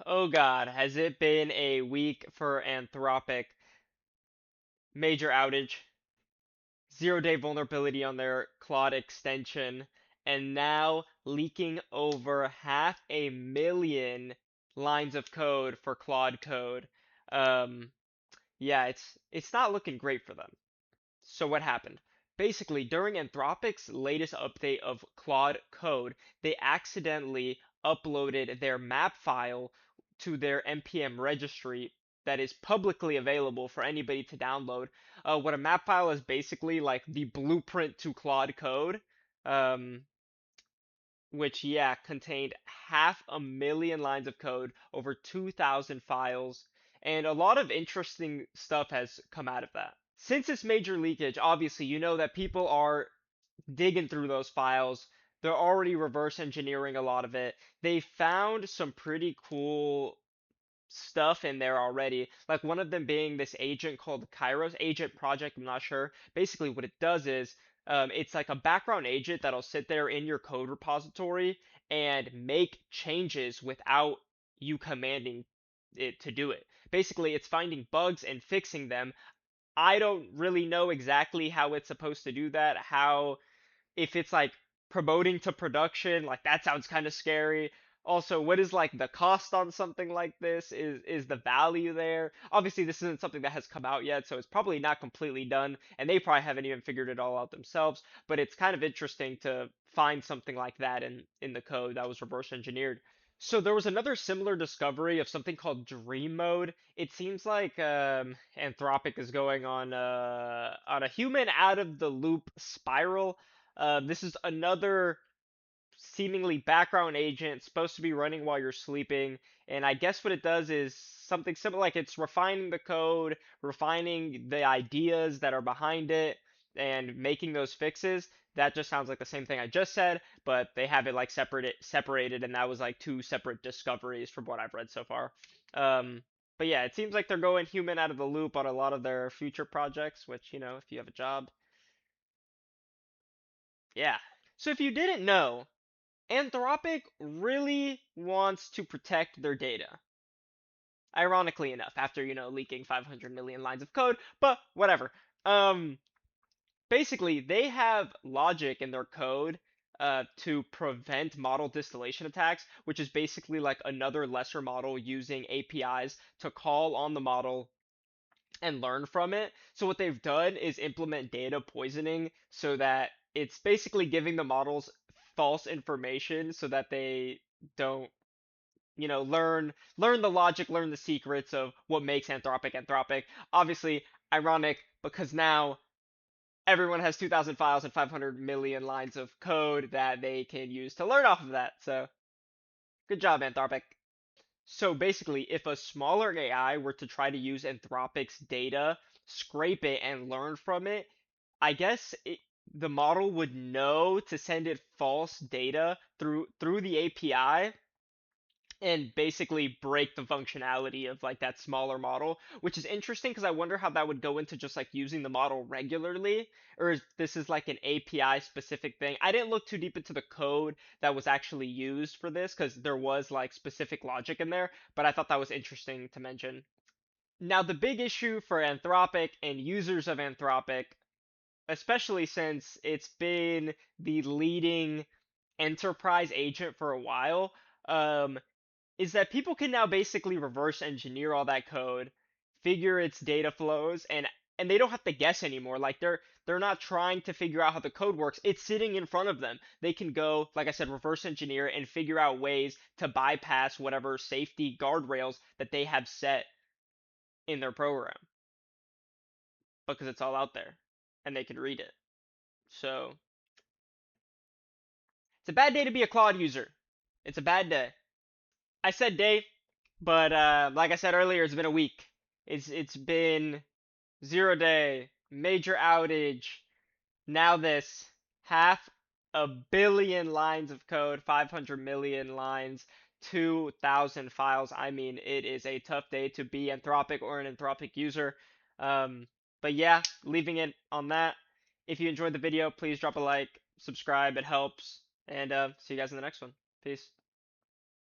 Oh God, has it been a week for Anthropic? Major outage, 0-day vulnerability on their Claude extension, and now leaking over 500,000 lines of code for Claude code. Um, yeah, it's not looking great for them. So what happened? Basically, during Anthropic's latest update of Claude code, they accidentally uploaded their map file to their npm registry that is publicly available for anybody to download. What a map file is basically like the blueprint to Claude code, um, which yeah contained 500,000 lines of code, over 2,000 files, and a lot of interesting stuff has come out of that. Since it's major leakage, obviously you know that people are digging through those files. They're already reverse engineering a lot of it. They found some pretty cool stuff in there already. Like one of them being this agent called Kairos Agent Project. I'm not sure. Basically, what it does is it's like a background agent that'll sit there in your code repository and make changes without you commanding it to do it. Basically, it's finding bugs and fixing them. I don't really know exactly how it's supposed to do that, how if it's like promoting to production, like that sounds kind of scary. Also, what is like the cost on something like this? Is the value there? Obviously, this isn't something that has come out yet, so it's probably not completely done, and they probably haven't even figured it all out themselves. But it's kind of interesting to find something like that in the code that was reverse engineered. So there was another similar discovery of something called dream mode. It seems like Anthropic is going on a human out of the loop spiral. This is another seemingly background agent supposed to be running while you're sleeping, and I guess what it does is something similar, like it's refining the code, refining the ideas that are behind it, and making those fixes. That just sounds like the same thing I just said, but they have it like separated, and that was like two separate discoveries from what I've read so far. Um, but yeah, it seems like they're going human out of the loop on a lot of their future projects, which, if you have a job, yeah. So if you didn't know, Anthropic really wants to protect their data. Ironically enough, after, leaking 500 million lines of code, but whatever. Um, Basically, they have logic in their code to prevent model distillation attacks, which is basically like another lesser model using APIs to call on the model and learn from it. So what they've done is implement data poisoning so that it's basically giving the models false information so that they don't, learn the logic, learn the secrets of what makes Anthropic Anthropic. Obviously, ironic because now everyone has 2,000 files and 500 million lines of code that they can use to learn off of that. So, good job, Anthropic. So basically, if a smaller AI were to try to use Anthropic's data, scrape it, and learn from it, I guess the model would know to send it false data through the API and basically break the functionality of like that smaller model, which is interesting because I wonder how that would go into just like using the model regularly, or if this is like an API specific thing. I didn't look too deep into the code that was actually used for this because there was like specific logic in there, but I thought that was interesting to mention. Now, the big issue for Anthropic and users of Anthropic, especially since it's been the leading enterprise agent for a while, um, is that people can now basically reverse engineer all that code, figure its data flows, and they don't have to guess anymore. Like they're not trying to figure out how the code works. It's sitting in front of them. They can go, like I said, reverse engineer and figure out ways to bypass whatever safety guardrails that they have set in their program because it's all out there and they can read it. So, it's a bad day to be a Claude user. It's a bad day. I said day, but like I said earlier, it's been a week. It's been 0 day, major outage. Now this 500 million lines of code, 500 million lines, 2,000 files. I mean, it is a tough day to be Anthropic or an Anthropic user. Um, but yeah, leaving it on that. If you enjoyed the video, please drop a like, subscribe. It helps. And see you guys in the next one. Peace.